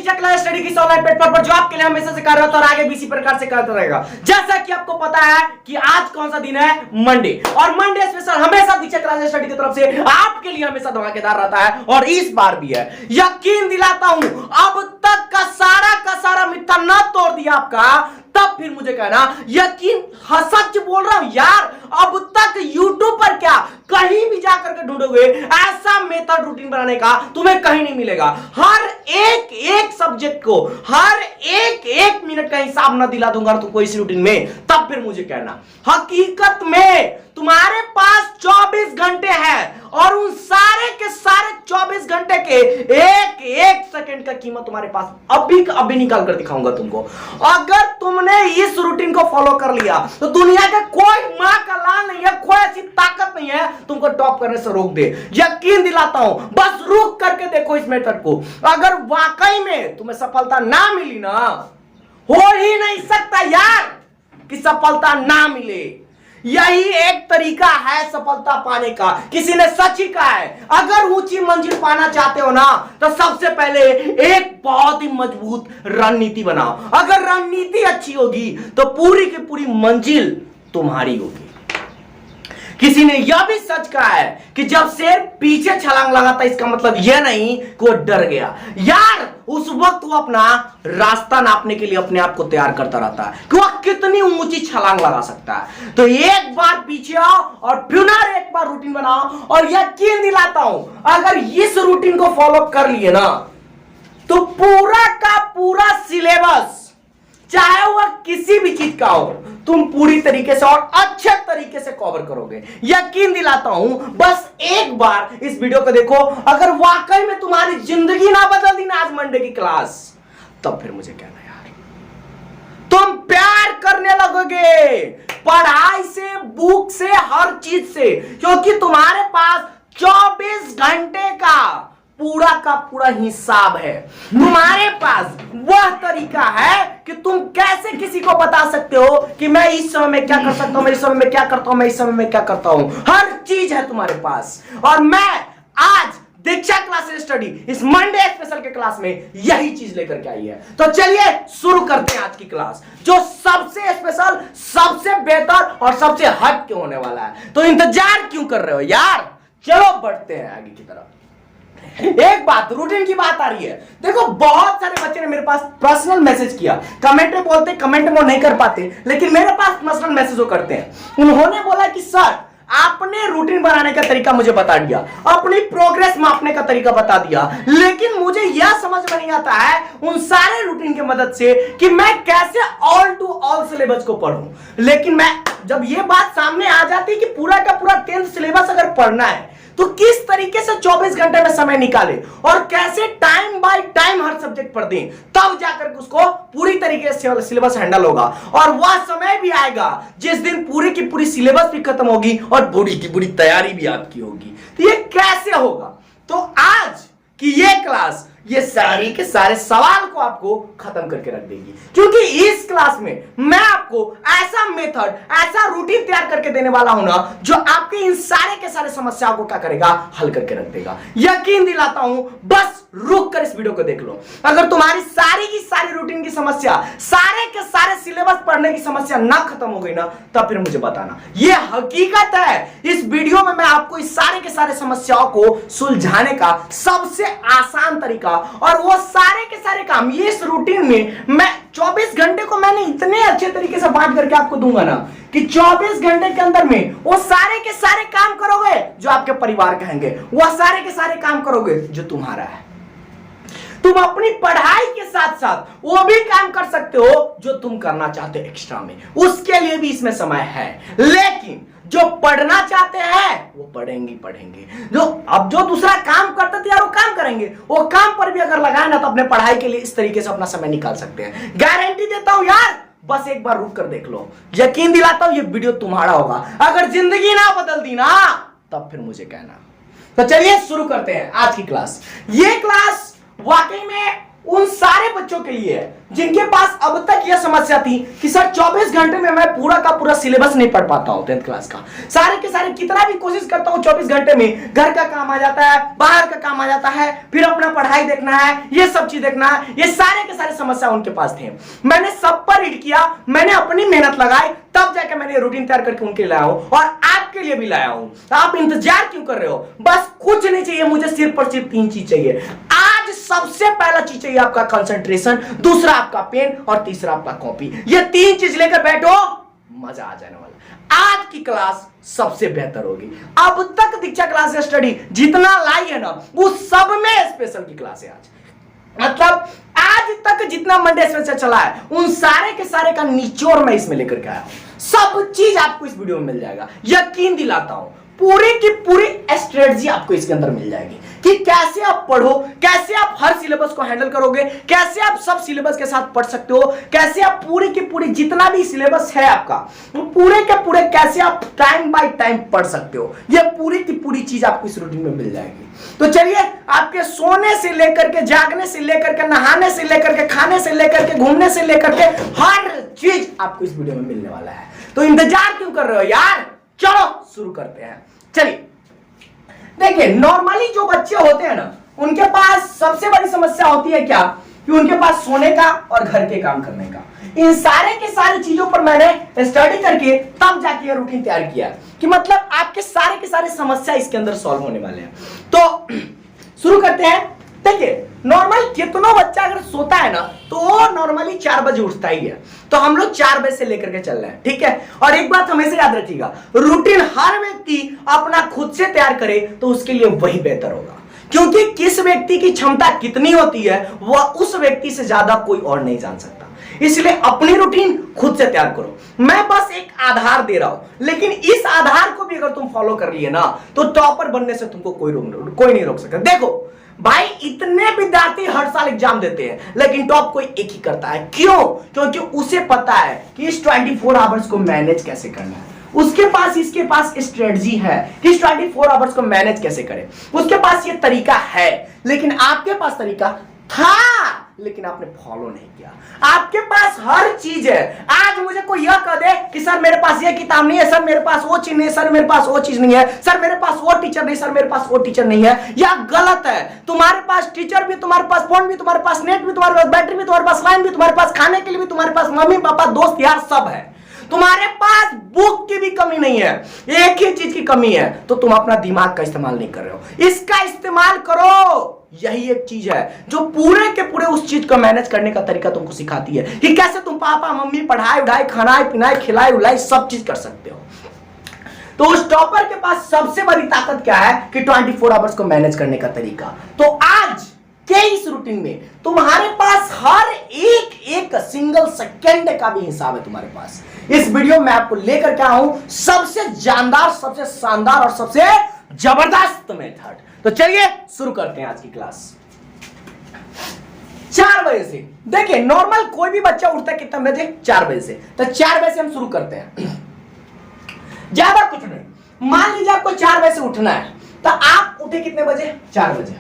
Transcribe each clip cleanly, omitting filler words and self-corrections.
दीक्षा class study की online platform पर जो आपके लिए हमेशा से कर रहा था और आगे भी इसी प्रकार से करता रहेगा। जैसा कि आपको पता है कि आज कौन सा दिन है, मंडे, और मंडे स्पेशल हमेशा दीक्षा क्लास स्टडी की तरफ से आपके लिए हमेशा धमाकेदार रहता है और इस बार भी है। यकीन दिलाता हूं अब तक का सारा मिथ्या न तोड़ दिया आपका, तब फिर मुझे कहना यकीन, सच बोल रहा हूं यार। अब तक YouTube पर क्या कहीं भी जाकर के ढूंढोगे ऐसा मेथड रूटीन बनाने का तुम्हें कहीं नहीं मिलेगा। हर एक सब्जेक्ट को हर एक मिनट का हिसाब न दिला दूंगा तुमको इस रूटीन में, तब फिर मुझे कहना। हकीकत में तुम्हारे पास 24 घंटे हैं और उन सारे के सारे 24 घंटे के एक सेकंड का कीमत तुम्हारे पास अभी निकाल कर दिखाऊंगा तुमको। अगर तुमने इस रूटीन को फॉलो कर लिया तो दुनिया का कोई मां का लाल नहीं है, कोई ऐसी ताकत नहीं है तुमको टॉप करने से रोक दे। यकीन दिलाता हूं, बस रुक करके देखो इस मेथड को। अगर वाकई में तुम्हें सफलता ना मिली ना, हो ही नहीं सकता यार कि सफलता ना मिले। यही एक तरीका है सफलता पाने का। किसी ने सच ही कहा है, अगर ऊंची मंजिल पाना चाहते हो ना तो सबसे पहले एक बहुत ही मजबूत रणनीति बनाओ। अगर रणनीति अच्छी होगी तो पूरी की पूरी मंजिल तुम्हारी होगी। किसी ने यह भी सच कहा है कि जब शेर पीछे छलांग लगाता इसका मतलब यह नहीं कि वो डर गया यार, उस वक्त वो अपना रास्ता नापने के लिए अपने आप को तैयार करता रहता है कि वह कितनी ऊंची छलांग लगा सकता है। तो एक बार पीछे आओ और पुनः एक बार रूटीन बनाओ, और यकीन दिलाता हूं अगर इस रूटीन को फॉलो कर लिए ना तो पूरा का पूरा सिलेबस, चाहे वह किसी भी चीज का हो, तुम पूरी तरीके से और अच्छे तरीके से कवर करोगे। यकीन दिलाता हूं, बस एक बार इस वीडियो को देखो। अगर वाकई में तुम्हारी जिंदगी ना बदल दी ना आज मंडे की क्लास, तब फिर मुझे कहना यार, तुम प्यार करने लगोगे पढ़ाई से, बुक से, हर चीज से, क्योंकि तुम्हारे पास 24 घंटे का पूरा हिसाब है। तुम्हारे पास वह तरीका है कि तुम कैसे किसी को बता सकते हो कि मैं इस समय में क्या कर सकता हूं, मैं इस समय में क्या करता हूं, मैं इस समय में क्या करता हूं। हर चीज है तुम्हारे पास। और मैं आज दीक्षा क्लासेस स्टडी इस मंडे स्पेशल के क्लास में यही चीज लेकर के आई है। तो चलिए शुरू करते हैं आज की क्लास, जो सबसे स्पेशल, सबसे बेहतर और सबसे हट के होने वाला है। तो इंतजार क्यों कर रहे हो यार, चलो बढ़ते हैं आगे की तरफ। एक बात, रूटीन की बात आ रही है। देखो बहुत सारे बच्चे ने मेरे पास पर्सनल मैसेज किया, कमेंट में बोलते, कमेंट में नहीं कर पाते, लेकिन मेरे पास पर्सनल मैसेज वो करते हैं। उन्होंने बोला कि सर आपने रूटीन बनाने का तरीका मुझे बता दिया, अपनी प्रोग्रेस मापने का तरीका बता दिया, लेकिन मुझे यह समझ में नहीं आता है उन सारे रूटीन की मदद से कि मैं कैसे ऑल टू ऑल सिलेबस को पढ़ूं। लेकिन मैं जब यह बात सामने आ जाती है कि पूरा का पूरा 10th सिलेबस अगर पढ़ना है तो किस तरीके से 24 घंटे में समय निकाले और कैसे time by time her subject पढ़ दें, तब जाकर उसको पूरी तरीके से सिलेबस हैंडल होगा। और वह समय भी आएगा जिस दिन पूरी की पूरी सिलेबस भी खत्म होगी और पूरी की पूरी तैयारी भी आपकी होगी। तो ये कैसे होगा? तो आज की ये क्लास ये सारे के सारे सवाल को आपको खत्म करके रख देगी, क्योंकि इस क्लास में मैं आपको ऐसा मेथड, ऐसा रूटीन तैयार करके देने वाला हूं ना, जो आपके इन सारे के सारे समस्याओं को क्या करेगा, हल करके रख देगा। यकीन दिलाता हूं, बस रुक कर इस वीडियो को देख लो। अगर तुम्हारी सारी की सारी रूटीन की समस्या, सारे के सारे सिलेबस पढ़ने की समस्या ना खत्म हो गई ना, तब फिर मुझे बताना। यह हकीकत है, इस वीडियो में मैं आपको इस सारे के सारे समस्याओं को सुलझाने का सबसे आसान तरीका और वो सारे के सारे काम इस रूटीन में मैं 24 घंटे को मैंने इतने अच्छे तरीके से बांट करके आपको दूंगा ना कि 24 घंटे के अंदर में वो सारे के सारे काम करोगे जो आपके परिवार कहेंगे, वो सारे के सारे काम करोगे जो तुम्हारा है। तुम अपनी पढ़ाई के साथ साथ वो भी काम कर सकते हो जो तुम करना चाहते हो एक्स्ट्रा में, उसके लिए भी इसमें समय है। लेकिन जो पढ़ना चाहते हैं वो पढ़ेंगे, जो दूसरा काम करते थे यार वो काम करेंगे, वो काम पर भी अगर लगाए ना तो अपने पढ़ाई के लिए इस तरीके से अपना समय निकाल सकते हैं। गारंटी देता हूं यार, बस एक बार रुक कर देख लो। यकीन दिलाता हूं ये वीडियो तुम्हारा होगा। अगर जिंदगी ना बदल दी ना, तब फिर मुझे कहना। तो चलिए शुरू करते हैं आज की क्लास। ये क्लास वाकई में उन सारे बच्चों के लिए है जिनके पास अब तक यह समस्या थी कि सर 24 घंटे में मैं पूरा का पूरा सिलेबस नहीं पढ़ पाता हूं 10th क्लास का, सारे के सारे कितना भी कोशिश करता हूं 24 घंटे में घर का काम आ जाता है, बाहर का काम आ जाता है, फिर अपना पढ़ाई देखना है, ये सब चीज देखना है, ये सारे के सारे समस्या उनके पास थे। मैंने सब पर रीड किया, मैंने अपनी मेहनत लगाई, तब जाकर मैंने रूटीन तैयार करके उनके लिए लाया हूं और आपके लिए भी लाया हूं। तो आप इंतजार क्यों कर रहे हो? बस कुछ नहीं चाहिए मुझे, सिर्फ और सिर्फ 3 चीज चाहिए। आज सबसे पहला चीज चाहिए आपका कंसंट्रेशन, दूसरा आपका पेन और तीसरा आपका कॉपी। ये 3 चीज लेकर बैठो, मजा आ जाने वाला। आज की क्लास सबसे बेहतर होगी। अब तक दीक्षा क्लास स्टडी जितना लाई है ना, वो सब में स्पेशल की क्लास है आज। मतलब आज तक जितना मंडे स्पेशल चला है उन सारे के सारे का निचोड़ मैं इसमें लेकर के आया हूं। सब चीज आपको इस वीडियो में मिल जाएगा, यकीन दिलाता हूं। पूरी की पूरी स्ट्रेटजी आपको इसके अंदर मिल जाएगी कि कैसे आप पढ़ो, कैसे आप हर सिलेबस को हैंडल करोगे, कैसे आप सब सिलेबस के साथ पढ़ सकते हो, कैसे आप पूरी की पूरी जितना भी सिलेबस है आपका वो पूरे के पूरे कैसे आप टाइम बाय टाइम पढ़ सकते हो। ये पूरी की पूरी चीज आपको इस रूटीन में मिल जाएगी। तो चलिए, आपके सोने से लेकर के, जागने से लेकर के, नहाने से लेकर के, खाने से लेकर के, घूमने से लेकर के हर चीज आपको इस वीडियो में मिलने वाला है। तो इंतजार क्यों कर रहे हो यार, चलो शुरू करते हैं। चलिए देखिए, नॉर्मली जो बच्चे होते हैं ना, उनके पास सबसे बड़ी समस्या होती है क्या, कि उनके पास सोने का और घर के काम करने का। इन सारे के सारी चीजों पर मैंने स्टडी करके तब जाके ये रूटीन तैयार किया कि मतलब आपके सारे के सारे समस्या इसके अंदर सॉल्व होने वाले हैं। तो शुरू करते हैं। देखिए, नॉर्मल कितना बच्चा अगर सोता है ना तो वो नॉर्मली 4 बजे उठता ही है। तो हम लोग 4 बजे से लेकर के चल रहे हैं, ठीक है। और एक बात हमेशा याद रखिएगा, रूटीन हर व्यक्ति अपना खुद से तैयार करे तो उसके लिए वही बेहतर होगा, क्योंकि किस व्यक्ति की क्षमता कितनी होती है वह उस व्यक्ति से ज्यादा कोई और नहीं जान सकता। इसलिए अपनी रूटीन खुद से तैयार करो। मैं बस एक आधार दे रहा हूं, लेकिन इस आधार को भी अगर तुम फॉलो कर लिए ना तो टॉपर बनने से तुमको कोई नहीं रोक सकता। देखो भाई, इतने विद्यार्थी हर साल एग्जाम देते हैं, लेकिन टॉप कोई एक ही करता है। क्यों? क्योंकि उसे पता है कि इस 24 आवर्स को मैनेज कैसे करना है। उसके पास इसके पास स्ट्रेटजी है कि इस 24 आवर्स को मैनेज कैसे करें। उसके पास ये तरीका है, लेकिन आपके पास तरीका था लेकिन आपने फॉलो नहीं किया। आपके पास हर चीज है। आज मुझे कोई यह कह दे कि सर मेरे पास ये किताब नहीं है, सर मेरे पास वो चीज नहीं है, सर मेरे पास वो चीज नहीं है, सर मेरे पास वो टीचर नहीं, सर मेरे पास वो टीचर नहीं है, यह गलत है। तुम्हारे पास टीचर भी, तुम्हारे पास फोन भी, तुम्हारे पास नेट भी, तुम्हारे पास बैटरी भी, तुम्हारे पास लाइन भी, तुम्हारे पास खाने के लिए भी, तुम्हारे पास मम्मी पापा दोस्त यार सब है। तुम्हारे पास बुक की भी कमी नहीं है, एक ही चीज की कमी है, तो तुम अपना दिमाग का इस्तेमाल नहीं कर रहे हो। इसका इस्तेमाल करो। यही एक चीज है जो पूरे के पूरे उस चीज को मैनेज करने का तरीका तुमको सिखाती है कि कैसे तुम पापा मम्मी पढ़ाई उढ़ाई खाना पिनाई खिलाई उलाई सब चीज कर सकते हो। तो उस टॉपर के पास सबसे बड़ी ताकत क्या है कि 24 आवर्स को मैनेज करने का तरीका। तो आज के इस रूटीन में तुम्हारे पास हर एक सिंगल सेकेंड का भी हिसाब है तुम्हारे पास। इस वीडियो में आपको लेकर के आया हूं सबसे जानदार, सबसे शानदार और सबसे जबरदस्त मेथड। तो चलिए शुरू करते हैं आज की क्लास। 4 बजे से देखिए, नॉर्मल कोई भी बच्चा उठता है कितना बजे? 4 बजे से। तो 4 बजे से हम शुरू करते हैं, ज्यादा कुछ नहीं। मान लीजिए आपको 4 बजे से उठना है, तो आप उठे कितने बजे? 4 बजे।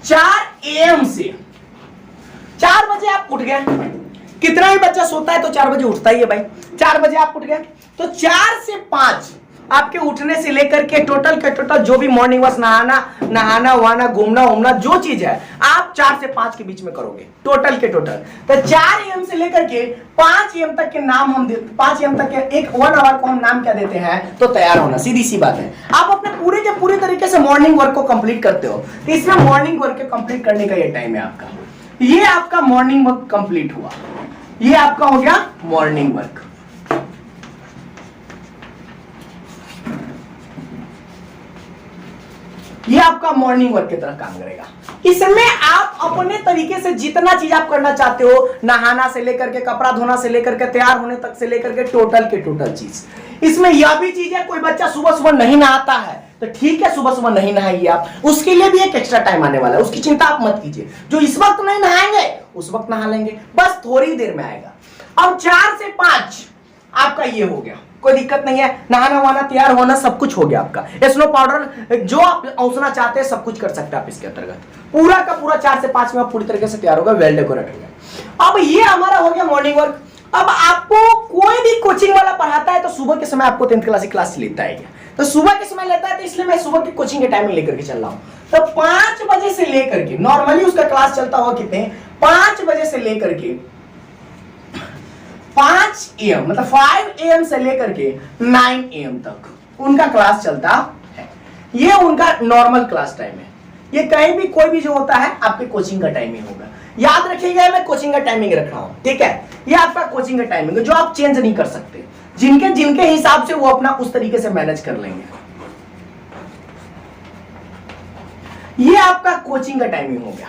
4 AM से 4 बजे आप उठ गए। कितना भी बच्चा सोता है तो 4 बजे उठता ही है भाई। 4 बजे आप उठ गए तो 4 से 5 आपके उठने से लेकर के टोटल के टोटल जो भी मॉर्निंग वॉक, नहाना वहाना, घूमना उमना जो चीज है आप 4 से 5 के बीच में करोगे टोटल के टोटल। तो 4 AM से लेकर के 5 AM तक के नाम हम 5 AM तक के एक 1 आवर को हम नाम क्या देते हैं? तो तैयार होना। सीधी सी बात है। आप अपने पूरे के पूरे तरीके से मॉर्निंग वर्क को कंप्लीट करते हो, तो इसमें मॉर्निंग वर्क को कंप्लीट करने का ये टाइम है आपका। ये आपका मॉर्निंग वर्क कंप्लीट हुआ, ये आपका हो गया मॉर्निंग वर्क। ये आपका मॉर्निंग वर्क की तरह काम करेगा। इसमें आप अपने तरीके से जितना चीज आप करना चाहते हो, नहाना से लेकर के कपड़ा धोना से लेकर के तैयार होने तक से लेकर के टोटल चीज। इसमें यह भी चीज है, कोई बच्चा सुबह सुबह नहीं नहाता है तो ठीक है, सुबह सुबह नहीं नहाइए आप, उसके लिए भी एक एक्स्ट्रा टाइम आने वाला है, उसकी चिंता आप मत कीजिए। जो इस वक्त नहीं नहाएंगे उस वक्त नहा लेंगे, बस थोड़ी देर में आएगा। अब 4 से 5 आपका ये हो गया। कोई दिक्कत नहीं है, नहाना वहाना तैयार होना सब कुछ हो गया आपका। स्नो पाउडर जो आप औसना चाहते हैं सब कुछ कर सकते हैं आप इसके अंतर्गत। पूरा का पूरा 4 से 5 में पूरी तरीके से तैयार होगा, वेल डेकोरेट हो गया। अब ये हमारा हो गया मॉर्निंग वर्क। अब आपको कोई भी कोचिंग वाला पढ़ाता है तो सुबह के समय आपको 10th क्लास की क्लास लेता है, तो सुबह के समय लेता है, तो इसलिए मैं सुबह की कोचिंग के टाइमिंग लेकर के चल रहा हूं। तो 5 बजे से लेकर के नॉर्मली उसका क्लास चलता हुआ कितने, 5 बजे से लेकर के 5 AM मतलब 5 AM से लेकर के 9 AM तक उनका क्लास चलता है। ये उनका नॉर्मल क्लास टाइम है। ये कहीं भी कोई भी जो होता है आपके कोचिंग का टाइमिंग होगा। याद रखिएगा मैं कोचिंग का टाइमिंग रख रहा हूं, ठीक है। ये आपका कोचिंग का टाइमिंग है जो आप चेंज नहीं कर सकते। जिनके जिनके हिसाब से वो अपना उस तरीके से मैनेज कर लेंगे। ये आपका कोचिंग का टाइमिंग हो गया।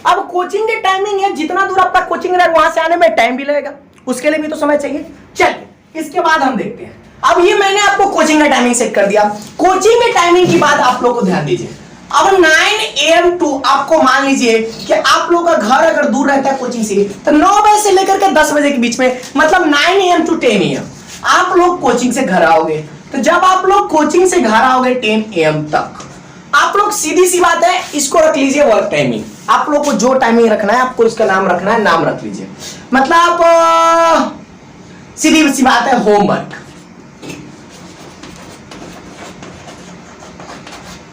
अब कोचिंग के टाइमिंग है, जितना दूर आपका कोचिंग है वहां से आने में टाइम भी लगेगा, उसके लिए भी तो समय चाहिए। चलिए इसके बाद हम देखते हैं। अब ये मैंने आपको कोचिंग का टाइमिंग सेट कर दिया। कोचिंग के टाइमिंग की बात आप लोग को ध्यान दीजिए। अब 9 AM टू आपको मान लीजिए कि आप लोग का घर अगर दूर रहता है कोचिंग से, तो 9 बजे से लेकर के 10 बजे के बीच में, मतलब 9 AM टू 10 AM आप लोग कोचिंग से घर आओगे। तो जब आप लोग कोचिंग से घर आओगे 10 AM तक, आप लोग सीधी सी बात है इसको रख लीजिए वर्क टाइमिंग। आप लोग को जो टाइमिंग रखना है आपको इसका नाम रखना है, नाम रख लीजिए। मतलब सीधी सी बात है होमवर्क।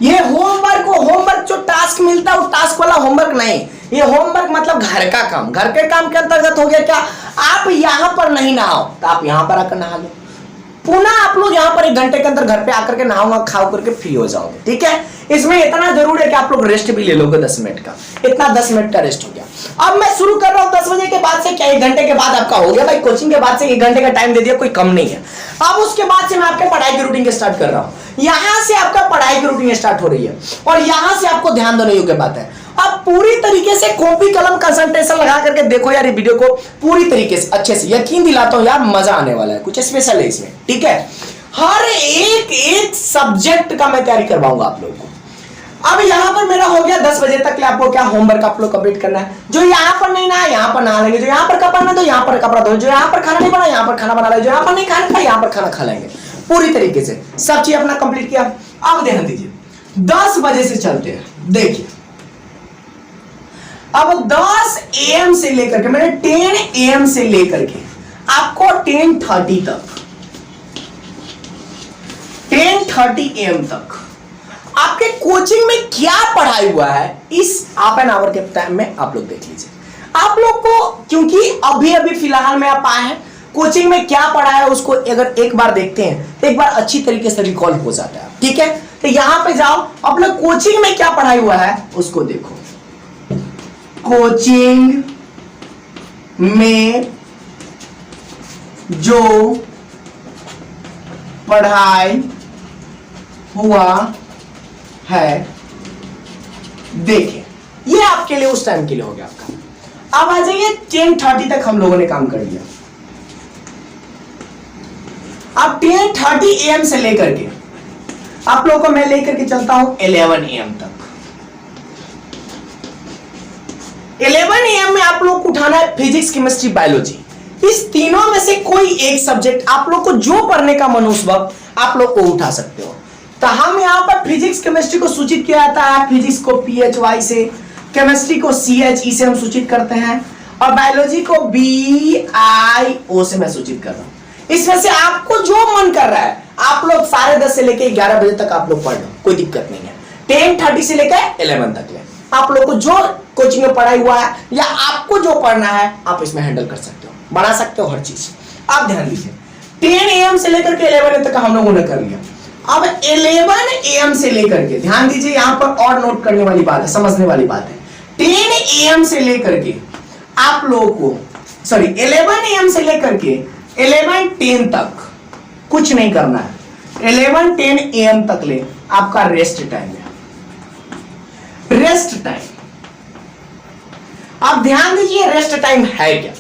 ये होमवर्क जो टास्क मिलता है वो टास्क वाला होमवर्क नहीं। ये होमवर्क मतलब घर का काम। घर के काम के अंतर्गत हो गया क्या, आप यहां पर नहीं नहाओ तो आप यहां पर आकर नहा लो। पुनः आप लोग यहाँ पर 1 घंटे के अंदर घर पे आकर के नहाओ खाओ करके फ्री हो जाओगे, ठीक है। इसमें इतना जरूर है कि आप लोग रेस्ट भी ले लोगे 10 मिनट का। इतना 10 मिनट का रेस्ट हो गया। अब मैं शुरू कर रहा हूँ 10 बजे के बाद से, क्या 1 घंटे के बाद आपका हो गया भाई। कोचिंग के बाद से 1 घंटे का टाइम दे दिया, कोई कम नहीं है। अब उसके बाद से मैं आपके पढ़ाई की रूटीन स्टार्ट कर रहा हूँ। यहां से आपका पढ़ाई की रूटीन स्टार्ट हो रही है और यहां से आपको ध्यान देने योग्य बात है। अब पूरी तरीके से कॉपी कलम कंसंट्रेशन लगा करके देखो यार ये वीडियो को पूरी तरीके से अच्छे से। यकीन दिलाता हूं यार मजा आने वाला है, कुछ स्पेशल है इसमें, ठीक है। हर एक सब्जेक्ट का मैं तैयारी करवाऊंगा आप लोगों को। अब यहां पर मेरा हो गया 10 बजे तक आपको क्या होमवर्क आप लोग कंप्लीट करना है। जो यहां पर नहीं ना यहां पर नहा लेंगे, जो यहां पर कपड़ा ना तो यहां पर कपड़ा धो, जो यहां पर खाना नहीं बना यहां पर खाना बना लेंगे, जो यहां पर नहीं खाना था यहां पर खाना खा लेंगे। पूरी तरीके से सब चीज अपना कंप्लीट किया। अब ध्यान दीजिए 10 बजे से चलते हैं। देखिए अब 10 AM से लेकर के मैंने 10 AM से लेकर के आपको 10:30 तक 10:30 AM तक आपके कोचिंग में क्या पढ़ाई हुआ है इस हाफ एन आवर के टाइम में आप लोग देख लीजिए। आप लोग को क्योंकि अभी फिलहाल में आप आए हैं, कोचिंग में क्या पढ़ा है उसको अगर एक बार देखते हैं तो एक बार अच्छी तरीके से रिकॉल हो जाता है, ठीक है। तो यहां पे जाओ, अपने कोचिंग में क्या पढ़ाई हुआ है उसको देखो। कोचिंग में जो पढ़ाई हुआ है देखिए, ये आपके लिए उस टाइम के लिए हो गया आपका। अब आ जाइए 10:30 तक हम लोगों ने काम कर लिया। अब 10:30 AM से लेकर के आप लोगों को मैं लेकर के चलता हूं 11 AM तक। 11 AM में आप लोग को उठाना है फिजिक्स, केमिस्ट्री, बायोलॉजी। इस तीनों में से कोई एक सब्जेक्ट आप लोग को जो पढ़ने का मन उस वक्त आप लोग को उठा सकते हो। तो हम यहां पर फिजिक्स केमिस्ट्री को सूचित किया जाता है। फिजिक्स को PHY से, केमिस्ट्री को CHE से हम सूचित करते हैं और बायोलॉजी को BIO से मैं सूचित कर रहा हूं। इसमें से आपको जो मन कर रहा है आप लोग 10:30 से लेकर 11 बजे तक आप लोग पढ़ लो, कोई दिक्कत नहीं है। 10:30 से लेकर 11 तक ले आप लोग को जो कोचिंग में पढ़ाई हुआ है या आपको जो पढ़ना है आप इसमें हैंडल कर सकते हो, बना सकते हो हर चीज। आप ध्यान दीजिए 10 AM से लेकर के 11 तक हम लोगों ने कर लिया। अब 11 AM से लेकर के ध्यान दीजिए, यहां पर और नोट करने वाली बात है, समझने वाली बात है। 10 AM से लेकर के आप लोगों को 11 AM से लेकर के 11:10 तक कुछ नहीं करना है। 11:10 AM तक ले आपका रेस्ट टाइम है। रेस्ट टाइम आप ध्यान दीजिए, रेस्ट टाइम है क्या।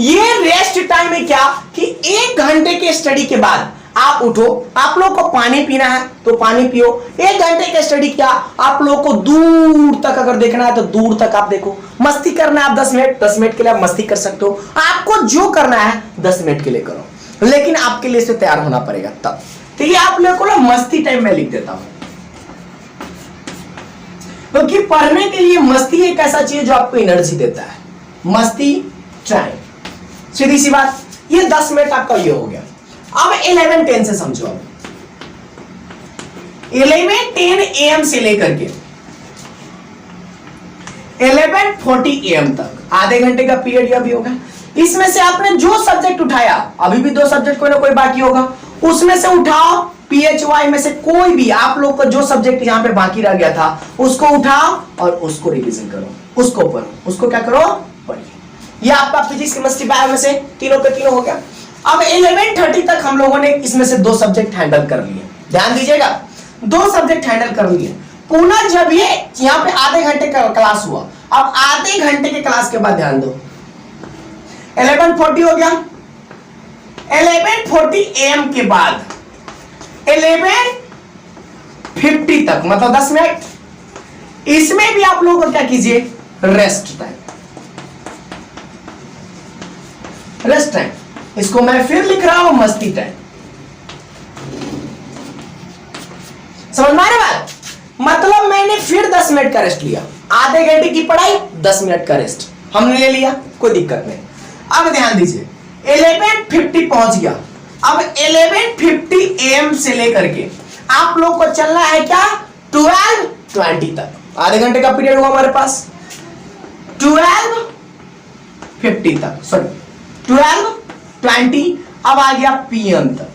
ये रेस्ट टाइम है क्या कि 1 घंटे के स्टडी के बाद आप उठो, आप लोग को पानी पीना है तो पानी पियो। 1 घंटे के स्टडी किया, आप लोग को दूर तक अगर देखना है तो दूर तक आप देखो। मस्ती करना है आप 10 मिनट के लिए आप मस्ती कर सकते हो। आपको जो करना है 10 मिनट के लिए करो। लेकिन आपके लिए इसे तैयार होना पड़ेगा तब। तो ये आप लोगों को ना मस्ती टाइम में लिख देता हूं, क्योंकि पढ़ने के लिए मस्ती एक ऐसा चीज जो आपको एनर्जी देता है। मस्ती टाइम, सीधी सी बात। ये 10 मिनट आपका ये हो गया। अब 11:10 से समझो। अब 11:10 AM से लेकर के 11:40 AM तक आधे घंटे का पीरियड अभी होगा। इसमें से आपने जो सब्जेक्ट उठाया, अभी भी 2 सब्जेक्ट कोई ना कोई बाकी होगा, उसमें से उठाओ। PHY में से कोई भी आप लोग को जो सब्जेक्ट यहां पे बाकी रह गया था उसको उठाओ और उसको रिवीजन करो, उसको पढ़ो, उसको क्या करो, पढ़िए। ये आपका फिजिक्स, केमिस्ट्री, बायो में से तीनों के तीनों हो गया। अब 11:30 तक हम लोगों ने इसमें से 2 सब्जेक्ट हैंडल कर लिए। ध्यान दीजिएगा, 2 सब्जेक्ट हैंडल कर लिए। पुनः जब ये यहाँ पे आधे घंटे का क्लास हुआ, अब आधे घंटे के क्लास के बाद ध्यान दो, 11:40 हो गया। 11:40 AM के बाद 11:50 तक, मतलब 10 मिनट, इसमें भी आप लोगों को क्या कीजिए, रेस्ट टाइम। रेस्ट टाइम, इसको मैं फिर लिख रहा हूं मस्ती टाइम। समझ में आ रहा है? मतलब मैंने फिर 10 मिनट का रेस्ट लिया। आधे घंटे की पढ़ाई, 10 मिनट का रेस्ट हमने ले लिया, कोई दिक्कत नहीं। अब ध्यान दीजिए, 11:50 पहुंच गया। अब 11:50 AM से लेकर के आप लोग को चलना है क्या, 12:20 तक। आधे घंटे का पीरियड हुआ हमारे पास, 12:50 तक, सॉरी 12:20। अब आ गया PM तक।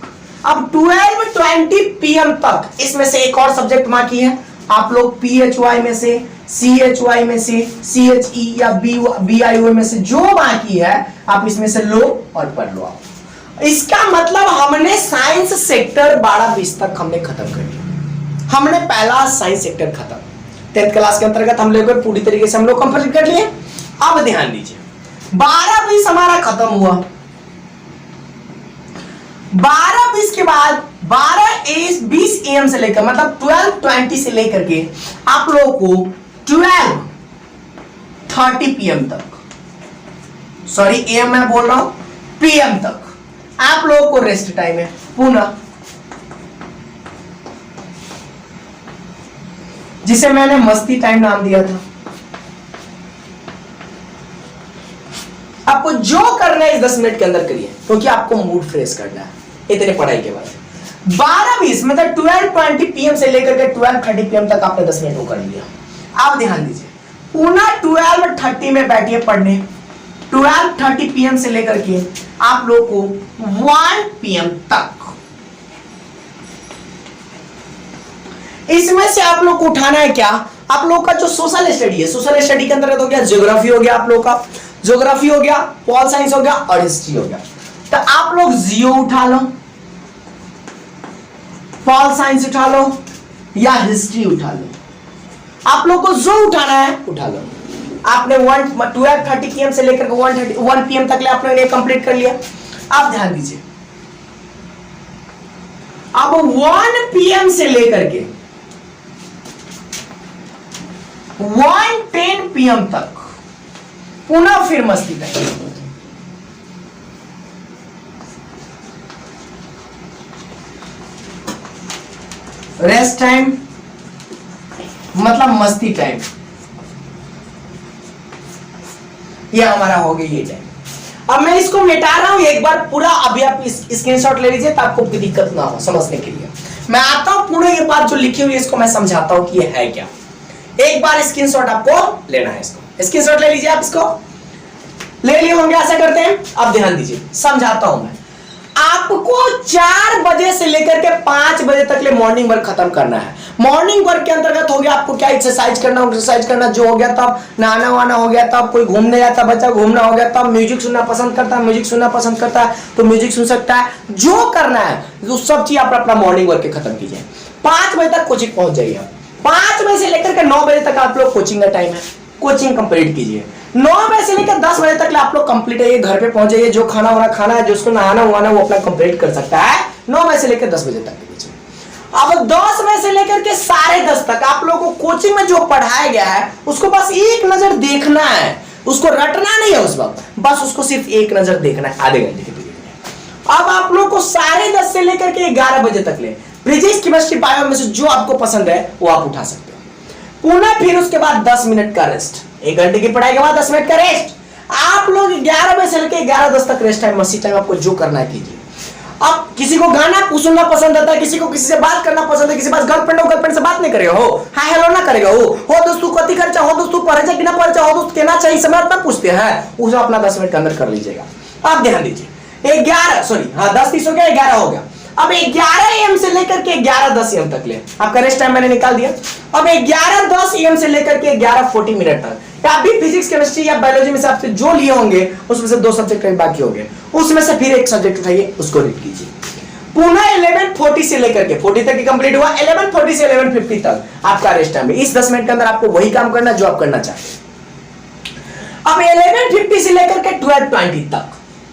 अब 12:20 PM तक इसमें से एक और सब्जेक्ट बाकी है। आप लोग PHY में से, CHY में से, CHE या BIO में से जो बाकी है आप इसमें से लो और पढ़ लो। आप इसका मतलब हमने साइंस सेक्टर 12-20 तक हमने खत्म कर लिया। हमने पहला साइंस सेक्टर खत्म, 10th क्लास के अंतर्गत हम लोग पूरी तरीके से हम लोग कंप्लीट कर लिए। अब ध्यान दीजिए, 12-20 हमारा खत्म हुआ। 12-20 के बाद 12-20 AM से लेकर, मतलब 12:20 से लेकर के आप लोगों को 12:30 PM तक, सॉरी AM मैं बोल रहा हूं, PM तक आप लोगों को रेस्ट टाइम है। पुनः जिसे मैंने मस्ती टाइम नाम दिया था। आपको जो करना है इस 10 मिनट के अंदर करिए, क्योंकि आपको मूड फ्रेश करना है इतने पढ़ाई के बाद। 12-20 मतलब 12:20 PM से लेकर के 12:30 PM तक आपने 10 मिनट को कर लिया। आप ध्यान दीजिए, पुनः 12:30 में बैठिए पढ़ने। 12:30 PM से लेकर के आप लोग को 1 PM तक, इसमें से आप लोग को उठाना है क्या, आप लोग का जो सोशल स्टडी है, सोशल स्टडी के अंतर्गत हो गया ज्योग्राफी, हो गया आप लोग का ज्योग्राफी, हो गया पॉल साइंस, हो गया और हिस्ट्री हो गया। तो आप लोग जियो उठा लो, पॉल साइंस उठा लो या हिस्ट्री उठा लो। आप लोग को जो उठाना है उठा लो। आपने 12:30 PM से लेकर 1 PM तक ले आपने ये कंप्लीट कर लिया। आप ध्यान दीजिए, अब 1 PM से लेकर के 1:10 PM तक पुनः फिर मस्ती टाइम। रेस्ट टाइम मतलब मस्ती टाइम, ये हमारा हो गया ये टाइम। अब मैं इसको मिटा रहा हूं एक बार पूरा, अभी आप स्क्रीनशॉट ले लीजिए ताकि आपको कोई दिक्कत ना हो समझने के लिए। मैं आता हूं पूरा, ये बात जो लिखी हुई है इसको मैं समझाता हूं कि ये है क्या। एक बार स्क्रीनशॉट आपको लेना है, इसको स्क्रीनशॉट ले लीजिए। आप इसको ले लिए होंगे, ऐसा करते हैं। अब ध्यान दीजिए, समझाता हूं मैं। आपको 4 बजे से लेकर के 5 बजे तक ले मॉर्निंग वर्क खत्म करना है। मॉर्निंग वर्क के अंतर्गत हो गया आपको क्या, एक्सरसाइज करना जो हो गया, तब नहाना वाना हो गया, तब कोई घूमने जाता बच्चा घूमना हो गया, तब म्यूजिक सुनना पसंद करता है, म्यूजिक सुनना पसंद करता है तो म्यूजिक सुन सकता है। जो करना है वो सब चीज आप अपना मॉर्निंग वर्क के खत्म कीजिए। 5 बजे तक कोचिंग पहुंच जाइए। 5 बजे से लेकर के 9 बजे तक आप लोग कोचिंग का टाइम है, कोचिंग कंप्लीट कीजिए। 9 बजे से लेकर 10 बजे तक आप लोग कंप्लीट है, घर पे पहुंच जाइए। जो खाना वाना खाना है, जिसको नहाना हुआ वो अपना कंप्लीट कर सकता है 9 बजे से लेकर 10 बजे तक के बीच में। अब 10 बजे से लेकर के 10:30 तक आप लोगों को कोचिंग में जो पढ़ाया गया है उसको बस एक नजर देखना है, उसको रटना नहीं है उस वक्त, बस उसको सिर्फ एक नजर देखना है आधे घंटे के पीरियड में। अब आप लोग को 10:30 से लेकर के 11 बजे तक ले फिजिक्स केमिस्ट्री बायो में से जो आपको पसंद है वो आप उठा सकते हो। पुनः फिर उसके बाद 10 मिनट का रेस्ट, 1 घंटे की पढ़ाई के बाद 10 मिनट का रेस्ट। आप लोग 11 बजे से लेकर 11:10 तक रेस्ट टाइम, मस्ती टाइम आपको जो करना है कीजिए। अब किसी को गाना सुनना पसंद आता है, किसी को किसी से बात करना पसंद है, किसी के पास गर्लफ्रेंड हो, गर्लफ्रेंड से बात नहीं करेगा हो, हाय हेलो ना करेगा हो दोस्तों कति खर्चा हो, दोस्तों पढ़े कि ना पढ़े हो, दोस्त कहना चाहिए समय अपना पूछते हैं, उसे अपना 10 मिनट के अंदर कर लीजिएगा। आप ध्यान दीजिए 10:30 हो गया, 11 हो गया। अब 11 AM से लेकर के 11:10 AM तक ले आपका रेस्ट टाइम मैंने निकाल दिया। अब 11:10 AM से लेकर के 11:40 मिनट तक आप भी फिजिक्स केमिस्ट्री या बायोलॉजी में से आपसे जो लिए होंगे उसमें से 2 सब्जेक्ट बाकी होंगे, उसमें से फिर एक सब्जेक्ट उठाइए, उसको रीड कीजिए। पुनः 11:40 से लेकर के 40 तक कंप्लीट हुआ, 11:40 से 11:50 तक आपका रेस्ट टाइम है। इस 10 मिनट के अंदर आपको वही काम करना जो आप करना चाहते हैं। अब 11:50 से लेकर के 12:20 तक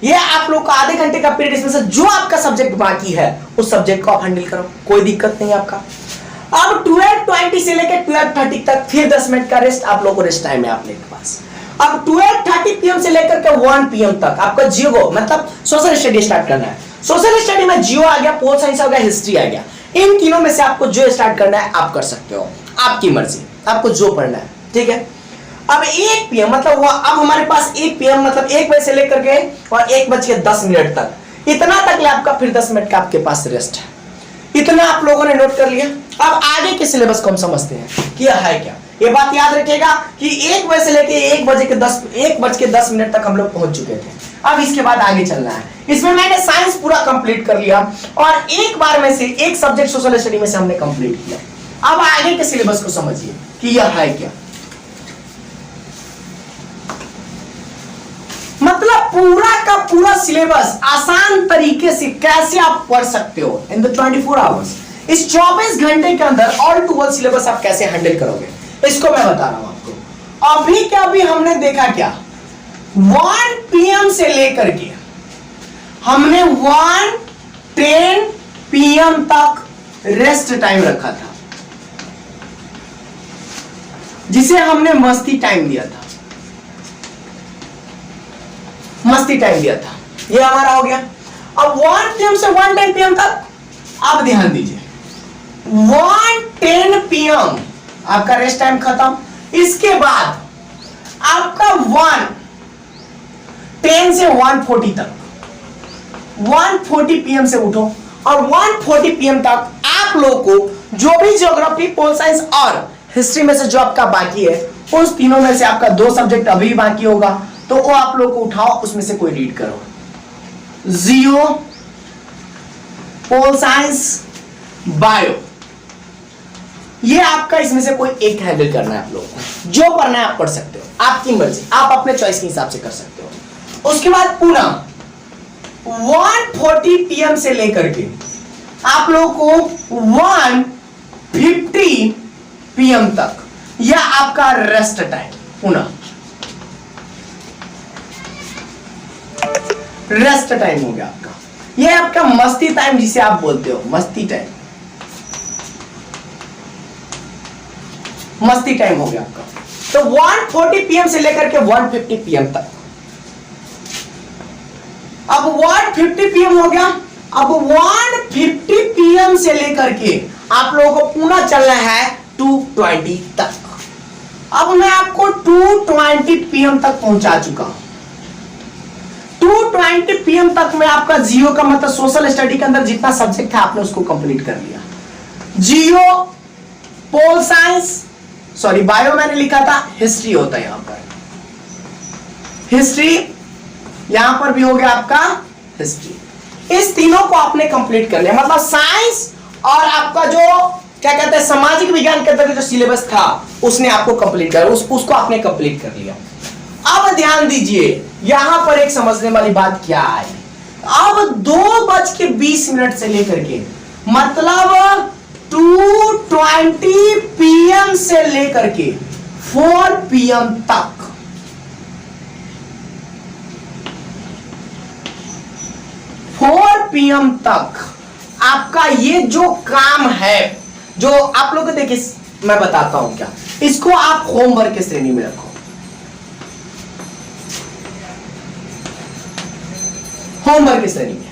ये आप लोग का आधे घंटे का पीरियड, इसमें से जो आपका सब्जेक्ट बाकी है उस सब्जेक्ट को आप हैंडल करो, कोई दिक्कत नहीं आपका। अब 12:20 से लेकर 12:30 तक फिर 10 मिनट का रेस्ट, आप लोगों को रेस्ट टाइम है आप लोगों के पास। अब 12:30 PM से लेकर के 1 PM तक आपका जियो मतलब सोशल स्टडी स्टार्ट करना है। सोशल स्टडी में जियो आ गया, पोल साइंस आ गया, हिस्ट्री आ गया। इन तीनों में से आपको जो स्टार्ट करना है आप कर सकते हो, आपकी मर्जी, आपको जो पढ़ना है, ठीक है। अब 1 PM मतलब अब हमारे पास 1 PM मतलब 1 बजे से लेकर के और 1:10 तक, इतना तक ले आपका फिर 10 मिनट का आपके पास रेस्ट है। इतना आप लोगों ने नोट कर लिया। अब आगे के सिलेबस को हम समझते हैं कि है क्या। ये बात याद रखिएगा कि 1 बजे से लेकर 1:10 तक हम लोग पहुंच चुके थे। अब इसके बाद आगे चलना है। इसमें मैंने साइंस पूरा कंप्लीट कर लिया और एक बार में से एक सब्जेक्ट सोशल स्टडी में से हमने कंप्लीट किया। अब आगे के सिलेबस को समझिए कि यह है क्या। मतलब पूरा का पूरा सिलेबस आसान तरीके से कैसे आप पढ़ सकते हो इन द 24 आवर्स, इस 24 घंटे के अंदर ऑल टू ऑल सिलेबस आप कैसे हैंडल करोगे, इसको मैं बता रहा हूं आपको। अभी क्या अभी हमने देखा क्या, 1 PM से लेकर के हमने 1:10 PM तक रेस्ट टाइम रखा था, जिसे हमने मस्ती टाइम दिया था, मस्ती टाइम दिया था। ये हमारा हो गया। अब 1 PM से 1:10 PM तक आप ध्यान दीजिए, 1:10 PM आपका रेस्ट टाइम खत्म। इसके बाद आपका 1:10 से 1:40 तक, 1:40 PM से उठो और 1:40 PM तक आप लोगों को जो भी ज्योग्राफी, पोल साइंस और हिस्ट्री में से जो आपका बाकी है, उस तीनों में से आपका 2 सब्जेक्ट अभी बाकी होगा, तो वो आप लोग को उठाओ, उसमें से कोई रीड करो। जियो, पोल साइंस, बायो, ये आपका इसमें से कोई एक हैंडल करना है। आप लोगों को जो पढ़ना है आप पढ़ सकते हो, आपकी मर्जी, आप अपने चॉइस के हिसाब से कर सकते हो। उसके बाद पुनः 1:40 PM से लेकर के आप लोगों को 1:50 PM तक यह आपका रेस्ट टाइम, पुनः रेस्ट टाइम हो गया आपका। यह आपका मस्ती टाइम जिसे आप बोलते हो, मस्ती टाइम, मस्ती टाइम हो गया आपका। तो 1:40 PM से लेकर के 1:50 PM तक। अब 1:50 PM हो गया। अब 1:50 PM से लेकर के आप लोगों को पुनः चलना है 2:20 तक। अब मैं आपको 2:20 PM तक पहुंचा चुका हूं। 2:20 PM तक में आपका जियो का मतलब सोशल स्टडी के अंदर जितना सब्जेक्ट था आपने उसको कंप्लीट कर लिया। जियो, पोल साइंस, सॉरी बायो मैंने लिखा था, हिस्ट्री होता है यहां पर, हिस्ट्री यहां पर भी हो गया आपका हिस्ट्री। इस तीनों को आपने कंप्लीट कर लिया। मतलब साइंस और आपका जो क्या कहते हैं सामाजिक विज्ञान के अंदर जो सिलेबस था उसने आपको कंप्लीट कर, उसको आपने कंप्लीट कर लिया। अब ध्यान दीजिए यहां पर एक समझने वाली बात क्या है। अब 2:20 से लेकर के मतलब 2:20 PM से लेकर के 4 PM तक, 4 PM तक आपका ये जो काम है, जो आप लोग देखिए मैं बताता हूं क्या, इसको आप होमवर्क की श्रेणी में रखो। होमवर्क की श्रेणी में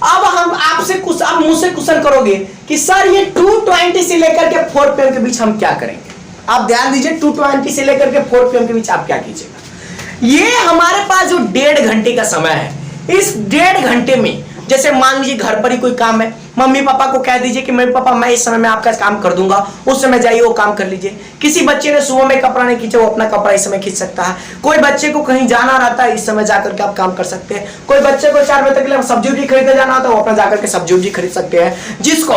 अब हम आपसे कुछ, आप मुझसे क्वेश्चन करोगे कि सर ये 220 से लेकर के 4 PM के बीच हम क्या करेंगे। आप ध्यान दीजिए, 220 से लेकर के 4 PM के बीच आप क्या कीजिएगा। ये हमारे पास जो 1.5 घंटे का समय है, इस 1.5 घंटे में जैसे मान लीजिए घर पर ही कोई काम है, मम्मी पापा को कह दीजिए कि मम्मी पापा मैं इस समय में आपका काम कर दूंगा, उस समय जाइए वो काम कर लीजिए। किसी बच्चे ने सुबह में कपड़ा नहीं खींचा, वो अपना कपड़ा इस समय खींच सकता है। कोई बच्चे को कहीं जाना रहता है, इस समय जाकर के आप काम कर सकते हैं। कोई बच्चे को 4 बजे तक के लिए सब्जी उब्जी खरीदने जाना होता है, वो अपना जाकर के सब्जी उब्जी खरीद सकते हैं। जिसको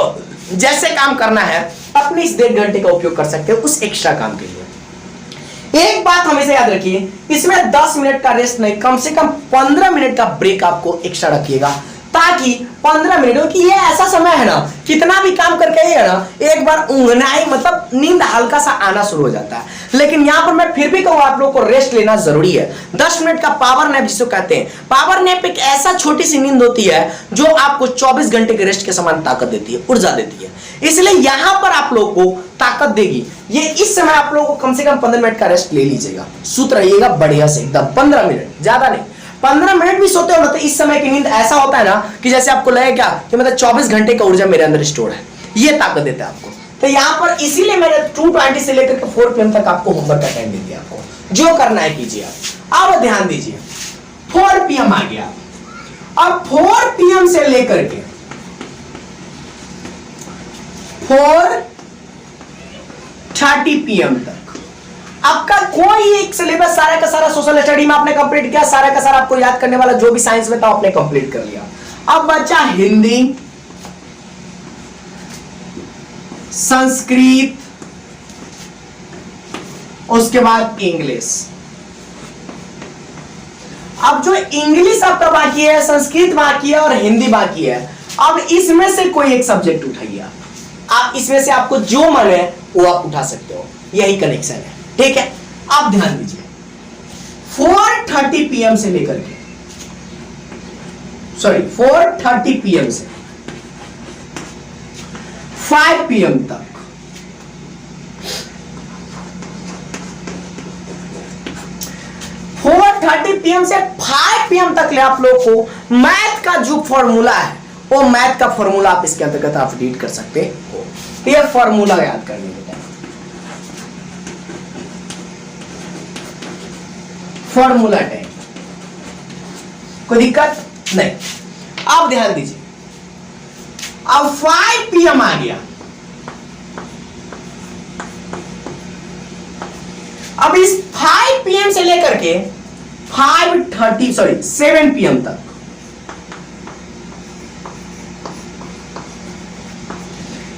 जैसे काम करना है अपने इस 1.5 घंटे का उपयोग कर सकते हैं उस एक्स्ट्रा काम के लिए। एक बात हमेशा याद रखिए, इसमें 10 मिनट का रेस्ट नहीं, कम से कम 15 मिनट का ब्रेक आपको एक्स्ट्रा रखिएगा, ताकि 15 मिनट, क्योंकि ये ऐसा समय है ना, कितना भी काम करके है ना, एक बार ऊँघना ही मतलब नींद हल्का सा आना शुरू हो जाता है। लेकिन यहां पर मैं फिर भी कहूँ आप लोगों को रेस्ट लेना जरूरी है। 10 मिनट का पावर नैप जिसको कहते हैं, पावर नैप एक ऐसा छोटी सी नींद होती है जो आपको 24 घंटे के रेस्ट के समान ताकत देती है, ऊर्जा देती है। इसलिए यहां पर आप लोगों को ताकत देगी ये। इस समय आप लोगों को कम से कम 15 मिनट का रेस्ट ले लीजिएगा, सूत रहिएगा बढ़िया से एकदम। 15 मिनट, ज्यादा नहीं, 15 मिनट भी सोते हो ना तो इस समय की नींद ऐसा होता है ना कि जैसे आपको लगे क्या कि मतलब 24 घंटे का ऊर्जा मेरे अंदर स्टोर है, ये ताकत देता है आपको। तो यहाँ पर इसीलिए मैंने 220 से लेकर के 4 PM तक आपको होमवर्क का टाइम दे दिया। आपको जो करना है कीजिए। अब ध्यान दीजिए, 4 PM आ गया। अब 4 PM से लेकर के 4:30 PM तक आपका कोई एक सिलेबस सारा का सारा सोशल स्टडी में आपने कंप्लीट किया, सारा का सारा आपको याद करने वाला जो भी साइंस में था आपने कंप्लीट कर लिया। अब बचा हिंदी, संस्कृत, उसके बाद इंग्लिश। अब जो इंग्लिश आपका बाकी है, संस्कृत बाकी है और हिंदी बाकी है। अब इसमें से कोई एक सब्जेक्ट उठाइए आप, इसमें से आपको जो मन है वो आप उठा सकते हो, यही कनेक्शन है, ठीक है। आप ध्यान दीजिए, 4:30 PM से लेकर के 4:30 PM से 5 PM तक, 4:30 PM से 5 PM तक ले आप लोग को मैथ का जो फॉर्मूला है वो मैथ का फॉर्मूला आप इसके अंतर्गत आप रीड कर सकते हो। ये फॉर्मूला याद करने के टाइम फॉर्मूला टाइम कोई दिक्कत नहीं। अब ध्यान दीजिए, अब 5 PM आ गया। अब इस 5 PM से लेकर के 7 PM तक,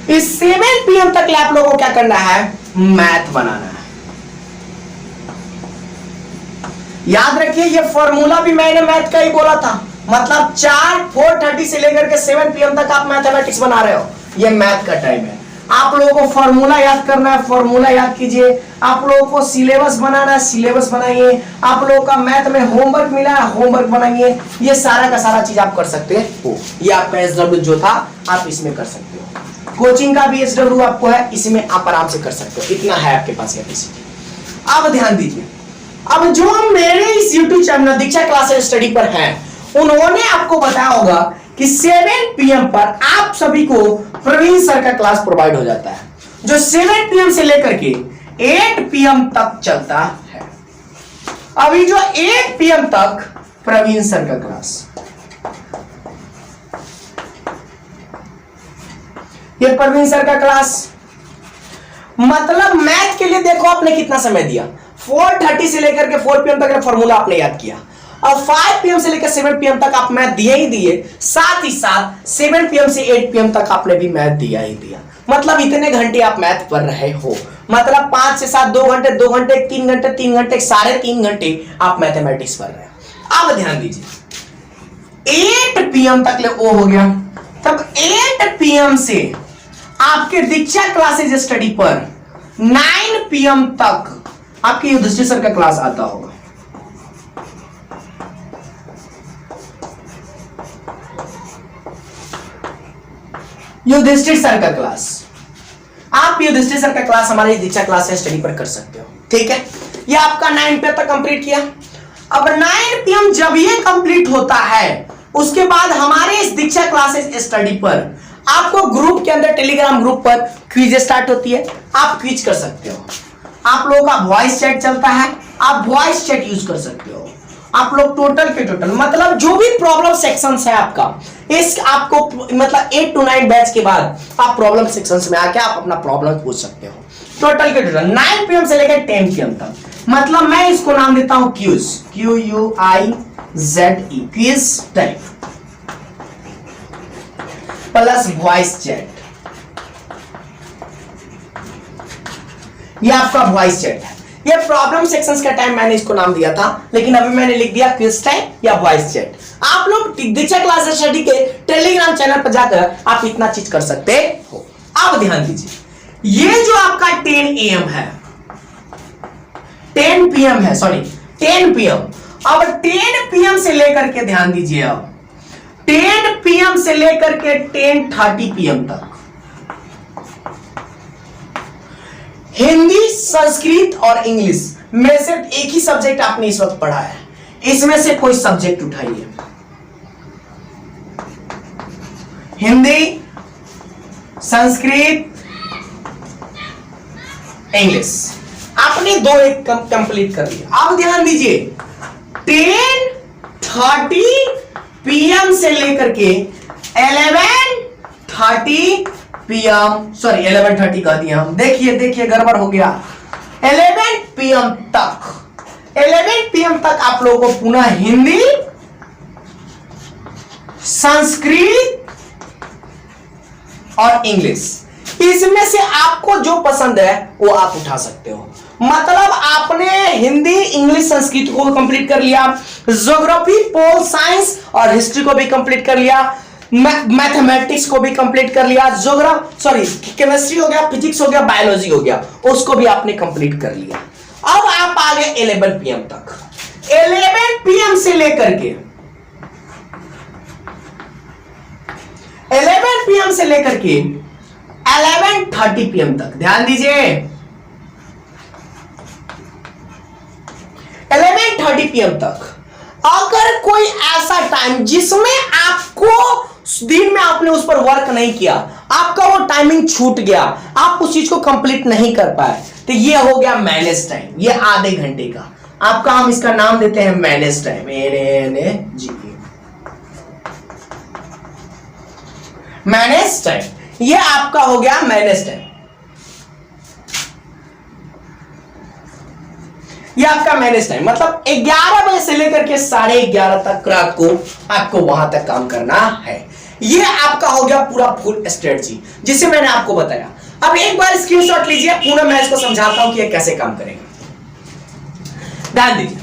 इस 7 PM तक आप लोगों को क्या करना है, मैथ बनाना है। याद रखिए ये फॉर्मूला भी मैंने मैथ का ही बोला था, मतलब 4:30 से लेकर के 7 PM तक आप मैथमेटिक्स बना रहे हो, ये मैथ का टाइम है। आप लोगों को फॉर्मूला याद करना है, फॉर्मूला याद कीजिए। आप लोगों को सिलेबस बनाना है, सिलेबस बनाइए। आप लोगों का मैथ में होमवर्क मिला है, होमवर्क बनाइए। ये सारा का सारा चीज आप कर सकते हो। ये आपका SW जो था आप इसमें कर सकते हो। कोचिंग का भी SW आपको है, इसमें आप आराम से कर सकते हो, इतना है आपके पास कैपेसिटी। अब ध्यान दीजिए, अब जो मेरे इस YouTube चैनल दीक्षा क्लासेस स्टडी पर हैं, उन्होंने आपको बताया होगा कि 7 PM पर आप सभी को प्रवीण सर का क्लास प्रोवाइड हो जाता है, जो 7 PM से लेकर के 8 PM तक चलता है। अभी जो 8 PM तक प्रवीण सर का क्लास, ये प्रवीण सर का क्लास, मतलब मैथ के लिए देखो आपने कितना समय दिया। 4:30 से लेकर के 4 PM तक का फॉर्मूला आपने याद किया। अब 5 PM से लेकर 7 PM तक आप मैथ दिए ही दिए, साथ ही साथ 7 PM से 8 PM तक आपने भी मैथ दिया ही दिया। मतलब इतने घंटे आप मैथ पढ़ रहे हो, मतलब 5 से 7 2 घंटे 2 घंटे 3 घंटे 3 घंटे 3.5 घंटे आप मैथमेटिक्स पढ़ रहे हो। अब ध्यान दीजिए, 8 PM तक ले वो हो गया। तब 8 PM से आपके दीक्षा क्लासेज स्टडी पर 9 PM तक आपके युधिष्ठिर सर का क्लास आता होगा। युधिष्ठिर सर का क्लास, आप युधिष्ठिर सर का क्लास हमारे दीक्षा क्लास स्टडी पर कर सकते हो, ठीक है। ये आपका 9 PM तक कंप्लीट किया। अब 9 PM जब ये कंप्लीट होता है उसके बाद हमारे इस दीक्षा क्लासेस स्टडी पर आपको ग्रुप के अंदर, टेलीग्राम ग्रुप पर क्विज स्टार्ट होती है, आप क्विज कर सकते हो। आप लोगों का वॉइस चैट चलता है, आप वॉइस चैट यूज कर सकते हो। आप लोग टोटल के टोटल मतलब जो भी प्रॉब्लम सेक्शंस है आपका, इस आपको मतलब 8 to 9 बैच के बाद आप प्रॉब्लम सेक्शंस में आके आप अपना प्रॉब्लम पूछ सकते हो। टोटल के टोटल 9 PM से लेकर 10 PM तक। मतलब मैं इसको नाम देता हूं quiz, QUIZE, quiz type plus voice chat. ये आपका वॉइस चैट है। ये प्रॉब्लम सेक्शंस का टाइम मैंने इसको नाम दिया था, लेकिन अभी मैंने लिख दिया क्विज टाइप या वॉइस चैट। आप लोग दीक्षा क्लासेस स्टडी के टेलीग्राम चैनल पर जाकर आप इतना चीज कर सकते हो। अब ध्यान दीजिए, ये जो आपका 10 AM है, 10 PM है, सॉरी 10 PM। अब 10 PM से लेकर के ध्यान दीजिए, अब 10 PM से लेकर के 10:30 PM तक हिंदी, संस्कृत और इंग्लिश में से एक ही सब्जेक्ट आपने इस वक्त पढ़ा है। इसमें से कोई सब्जेक्ट उठाइए, हिंदी, संस्कृत, इंग्लिश, आपने 2 एक कंप्लीट कर लिया। अब ध्यान दीजिए, 10:30 PM से लेकर के 11:30 PM, सॉरी 11:30 कह दिया हम, देखिए गड़बड़ हो गया। 11 PM तक, 11 PM तक आप लोगों को पुनः हिंदी, संस्कृत और इंग्लिश, इसमें से आपको जो पसंद है वो आप उठा सकते हो। मतलब आपने हिंदी, इंग्लिश, संस्कृत को कंप्लीट कर लिया, ज्योग्राफी, पोल साइंस और हिस्ट्री को भी कंप्लीट कर लिया, मैथमेटिक्स को भी कंप्लीट कर लिया, केमिस्ट्री हो गया, फिजिक्स हो गया, बायोलॉजी हो गया, उसको भी आपने कंप्लीट कर लिया। अब आप आ गए 11 PM तक। 11 PM से लेकर के 11 PM से लेकर के 11:30 PM तक, ध्यान दीजिए 11:30 PM तक, अगर कोई ऐसा टाइम जिसमें आपको दिन में आपने उस पर वर्क नहीं किया, आपका वो टाइमिंग छूट गया, आप उस चीज को कंप्लीट नहीं कर पाए, तो ये हो गया मैनेज टाइम। ये आधे घंटे का आपका, हम इसका नाम देते हैं मैनेज टाइम, मैनेज टाइम। ये आपका हो गया मैनेज टाइम, ये आपका मैनेज टाइम। मतलब 11 बजे से लेकर के 11:30 तक रात को आपको वहां तक काम करना है। ये आपका हो गया पूरा फुल स्ट्रेटजी, जिसे मैंने आपको बताया। अब एक बार स्क्रीनशॉट लीजिए, पूरा मैं इसको समझाता हूं कि ये कैसे काम करेगा। ध्यान दीजिए,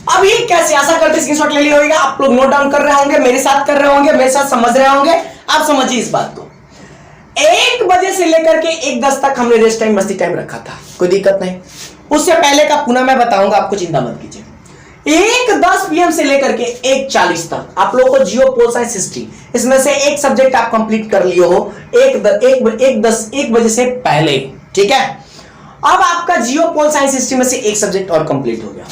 अब ये कैसे, आशा करते स्क्रीनशॉट ले लिया होगा, आप लोग नोट डाउन कर रहे होंगे, मेरे साथ कर रहे होंगे, मेरे साथ समझ रहे होंगे। आप समझिए इस बात को। 1 बजे से लेकर के 1:10 तक हमने रेस्ट टाइम, मस्ती टाइम रखा था, कोई दिक्कत नहीं। उससे पहले का पुनः मैं बताऊंगा, आपको चिंता मत कीजिए। 1:10 PM से लेकर के 1:40 तक आप लोगों को जियो, पोल साइंस, हिस्ट्री, इसमें से एक सब्जेक्ट आप कंप्लीट कर लिए हो 1 बजे से पहले, ठीक है। अब आपका जियो, पोल साइंस, हिस्ट्री में से एक सब्जेक्ट और कंप्लीट हो गया।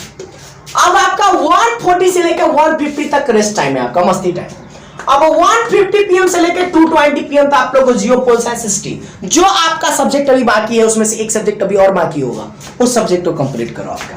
अब आपका 1:40 से लेकर 1:50 तक रेस्ट टाइम है, आपका मस्ती टाइम। अब 1:50 PM से लेकर 2:20 PM तक आप लोगों को जियो, पोल साइंस, हिस्ट्री, जो आपका सब्जेक्ट अभी बाकी है उसमें से एक सब्जेक्ट अभी और बाकी होगा, उस सब्जेक्ट को कंप्लीट करो आपका।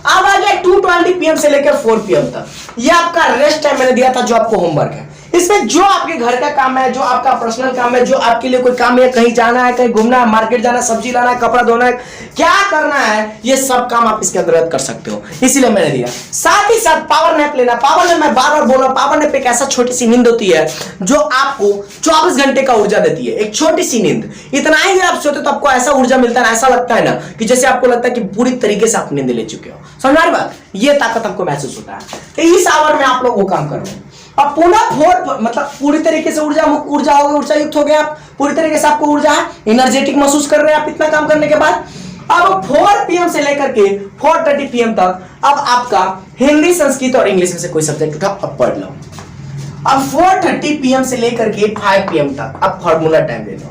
अब आ गया 2:20 PM से लेकर 4 PM तक, ये आपका रेस्ट टाइम मैंने दिया था, जो आपको होमवर्क है। इसमें जो आपके घर का काम है, जो आपका पर्सनल काम है, जो आपके लिए कोई काम है, कहीं जाना है, कहीं घूमना है, मार्केट जाना है, सब्जी लाना है, कपड़ा धोना है, क्या करना है, ये सब काम आप इसके अंतर्गत कर सकते हो, इसीलिए मैंने दिया। साथ ही साथ पावर नैप लेना। पावर नैप मैं बार बार बोल रहा हूं, पावर नैप एक ऐसा छोटी सी नींद होती है जो आपको 24 घंटे का ऊर्जा देती है। एक छोटी सी नींद, इतना ही आप सोते तो आपको ऐसा ऊर्जा मिलता है, ऐसा लगता है ना कि जैसे आपको लगता है कि पूरी तरीके से आप नींद ले चुके हो। समझ रही बात, ये ताकत आपको महसूस होता है। तो इस आवर में आप लोग वो काम कर रहे हैं। अब पुनः मतलब पूरी तरीके से ऊर्जा हो गए, ऊर्जा युक्त हो गए आप, पूरी तरीके से आपको ऊर्जा है, एनर्जेटिक महसूस कर रहे हैं आप इतना काम करने के बाद। अब 4 PM से लेकर के 4:30 PM तक अब आपका हिंदी, संस्कृत और इंग्लिश में से कोई सब्जेक्ट उठा, अब पढ़ लो। अब 4:30 PM से लेकर के 5 PM तक अब फार्मूला टाइम ले लो।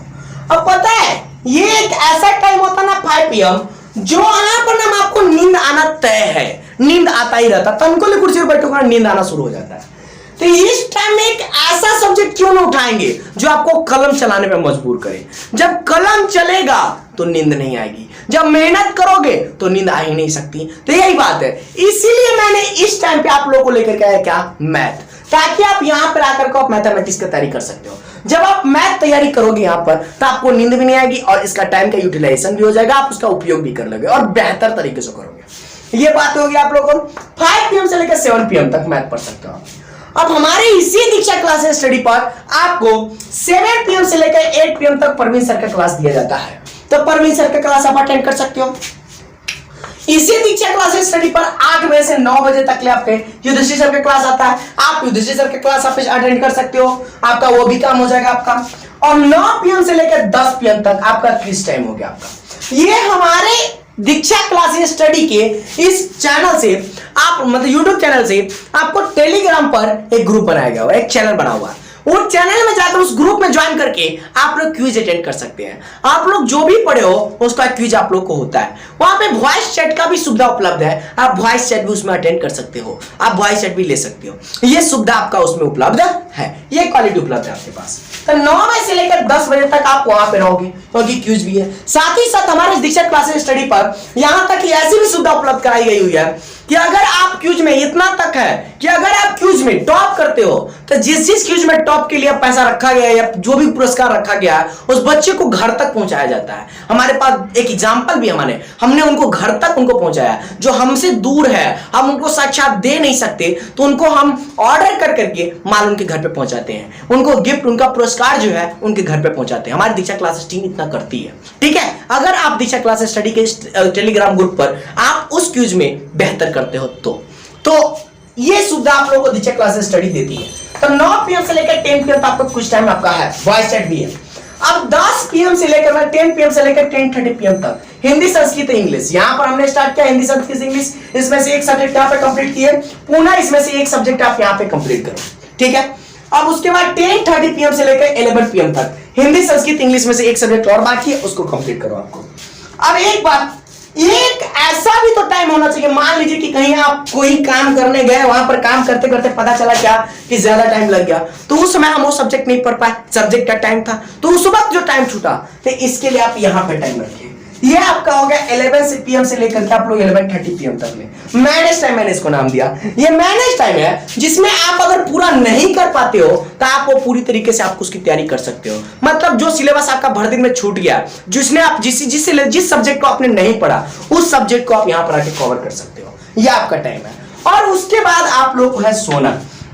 अब पता है ये एक ऐसा टाइम होता ना 5 PM, जो यहां पर ना आपको नींद आना तय है, नींद आता ही रहता, तनकोले कुर्सी पर बैठोगे नींद आना शुरू हो जाता है। तो इस टाइम में एक ऐसा सब्जेक्ट क्यों ना उठाएंगे जो आपको कलम चलाने पे मजबूर करे। जब कलम चलेगा तो नींद नहीं आएगी, जब मेहनत करोगे तो नींद आ ही नहीं सकती। तो यही बात है, इसीलिए मैंने इस टाइम पे आप लोगों को लेकर के आया क्या, मैथ, ताकि आप यहां पर आकर के आप मैथमेटिक्स की तैयारी कर सकते हो। जब आप मैथ तैयारी करोगे यहां पर तो आपको नींद भी नहीं आएगी और इसका टाइम का यूटिलाइजेशन भी हो जाएगा, आप उसका उपयोग भी कर लोगे और बेहतर तरीके से करोगे। ये बात होगी आप लोगों को 5 PM से लेकर 7 PM तक मैथ पढ़ सकते हो। अब हमारे इसी दीक्षा क्लासेस स्टडी पर आपको 7 PM से लेकर 8 PM तक परवीन सर का क्लास दिया जाता है, तो परवीन सर का क्लास आप अटेंड कर सकते हो। इसी दीक्षा क्लासेस स्टडी पर 8 बजे से 9 बजे तक ले आपके युधिष्ठिर सर का क्लास आता है, आप युधिष्ठिर सर का क्लास आप अटेंड कर सकते हो, आपका वो भी काम हो जाएगा आपका। और 9 PM से लेकर 10 PM तक आपका क्विज टाइम हो गया आपका। ये हमारे दीक्षा क्लासेस स्टडी के इस चैनल से आप मतलब यूट्यूब चैनल से आपको टेलीग्राम पर एक ग्रुप बनाया गया हुआ, एक चैनल बना हुआ है। उस चैनल में जाकर उस ग्रुप में ज्वाइन करके आप लोग क्विज अटेंड कर सकते हैं। आप लोग जो भी पढ़े हो उसका क्विज आप लोग को होता है। वहां पे वॉइस चैट का भी सुविधा उपलब्ध है, आप वॉइस चैट भी उसमें अटेंड कर सकते हो, आप वॉइस चैट भी ले सकते हो। ये सुविधा आपका उसमें उपलब्ध है, ये क्वालिटी उपलब्ध है आपके पास। तो 9 बजे से लेकर 10 बजे तक आप वहां पे रहोगे क्योंकि क्विज भी है। साथ ही साथ हमारे दीक्षा क्लासेस स्टडी पर यहां तक कि ऐसी भी सुविधा उपलब्ध कराई गई हुई है कि अगर आप क्विज में इतना तक है कि अगर आप क्विज में टॉप करते हो तो जिस क्विज में टॉप के लिए पैसा रखा गया है या जो भी पुरस्कार रखा गया है उस बच्चे को घर तक पहुंचाया जाता है। हमारे पास एक एग्जांपल भी हमने उनको घर तक उनको पहुंचाया, जो हमसे दूर है, हम उनको साक्षात दे नहीं सकते तो उनको हम ऑर्डर कर करके माल उनके घर पे पहुंचाते हैं, उनको गिफ्ट उनका पुरस्कार जो है उनके घर पे पहुंचाते हैं। हमारी दीक्षा क्लासेस टीम इतना करती है, ठीक है। अगर आप दीक्षा क्लासेस स्टडी के टेलीग्राम ग्रुप पर आप उस क्विज में बेहतर करते हो तो ये सुविधा आप लोगों को दीक्षा क्लासेस स्टडी देती है। तो 9 PM से लेकर 10 PM तक आपका कुछ टाइम आपका है, वॉइस चैट भी है। अब 10 PM से लेकर 10 PM से लेकर 10:30 PM तक हिंदी संस्कृत इंग्लिश, यहां पर हमने स्टार्ट किया हिंदी संस्कृत इंग्लिश। इसमें से एक सब्जेक्ट यहां पे कंप्लीट किए, पुनः इसमें से एक सब्जेक्ट आप यहां पे कंप्लीट करो, ठीक है। अब उसके बाद 10:30 PM से लेकर 11 PM तक हिंदी संस्कृत इंग्लिश में से एक सब्जेक्ट और बाकी है, उसको कंप्लीट करो आपको। अब एक बात, एक ऐसा भी तो टाइम होना चाहिए, मान लीजिए कि कहीं आप कोई काम करने गए, वहां पर काम करते करते पता चला क्या कि ज्यादा टाइम लग गया, तो उस समय हम वो सब्जेक्ट नहीं पढ़ पाए, सब्जेक्ट का टाइम था, तो उस वक्त जो टाइम छूटा तो इसके लिए आप यहां पे टाइम रखिए। ये आपका हो गया 11 PM से लेकर के आप लोग 11:30 PM तक में मैनेज टाइम, मैंने इसको नाम दिया। ये मैनेज टाइम है जिसमें आप अगर पूरा नहीं कर पाते हो तो आप वो पूरी तरीके से आप उसकी तैयारी कर सकते हो। मतलब जो सिलेबस आपका भर दिन में छूट गया, जिसने आप जिस सब्जेक्ट को आपने नहीं पढ़ा उस सब्जेक्ट को आप यहां पर आके कवर कर सकते हो, यह आपका टाइम है। और उसके बाद आप लोग को है सोना,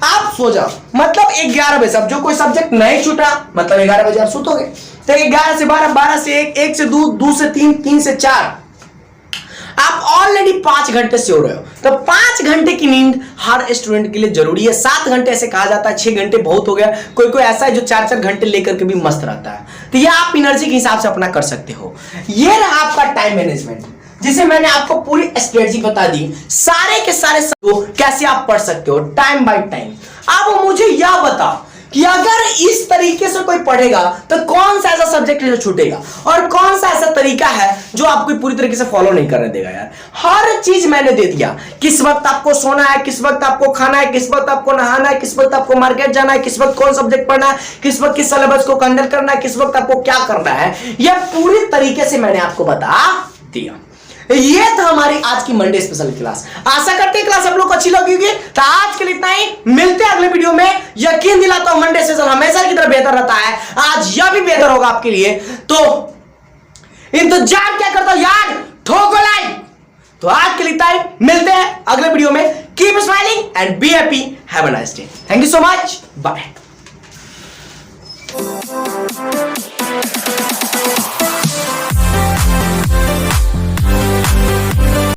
आप सो जाओ, मतलब 11 बजे सब जो कोई सब्जेक्ट नहीं छूटा मतलब 11 बजे आप सोओगे। तो 11 से 12, 12 से 1, 1 से 2, 2 से 3, 3 से 4, आप ऑलरेडी 5 घंटे सो रहे हो। तो 5 घंटे की नींद हर स्टूडेंट के लिए जरूरी है। 7 घंटे ऐसे कहा जाता है, 6 घंटे बहुत हो गया, कोई कोई ऐसा है जो 4-4 घंटे लेकर के भी मस्त रहता है। तो ये आप एनर्जी के हिसाब से अपना कर सकते हो। ये रहा आपका टाइम मैनेजमेंट, जिसे मैंने आपको पूरी स्ट्रेटजी बता दी, सारे के सारे कैसे आप पढ़ सकते हो टाइम बाय टाइम। अब मुझे यह बताओ कि अगर इस तरीके से कोई पढ़ेगा तो कौन सा ऐसा सब्जेक्ट जो छूटेगा और कौन सा ऐसा तरीका है जो आपको पूरी तरीके से फॉलो नहीं करने देगा। यार हर चीज मैंने दे दिया, किस वक्त आपको सोना है, किस वक्त आपको खाना है, किस वक्त आपको नहाना है, किस वक्त आपको मार्केट जाना है, किस वक्त कौन सब्जेक्ट पढ़ना है, किस वक्त किस सिलेबस को हैंडल करना है, किस वक्त आपको क्या करना है, यह पूरी तरीके से मैंने आपको बता दिया। ये था हमारी आज की मंडे स्पेशल क्लास। आशा करते हैं क्लास आप लोग को अच्छी लगी होगी। तो आज के लिए इतना ही, मिलते हैं अगले वीडियो में। यकीन दिलाता हूं मंडे स्पेशल हमेशा की तरह बेहतर रहता है, आज यह भी बेहतर होगा आपके लिए। तो इंतजार क्या करता हो यार, ठोको लाइक। तो आज के लिए इतना ही, मिलते हैं अगले वीडियो में। Keep smiling and be happy, have a nice day. Thank you so much, bye.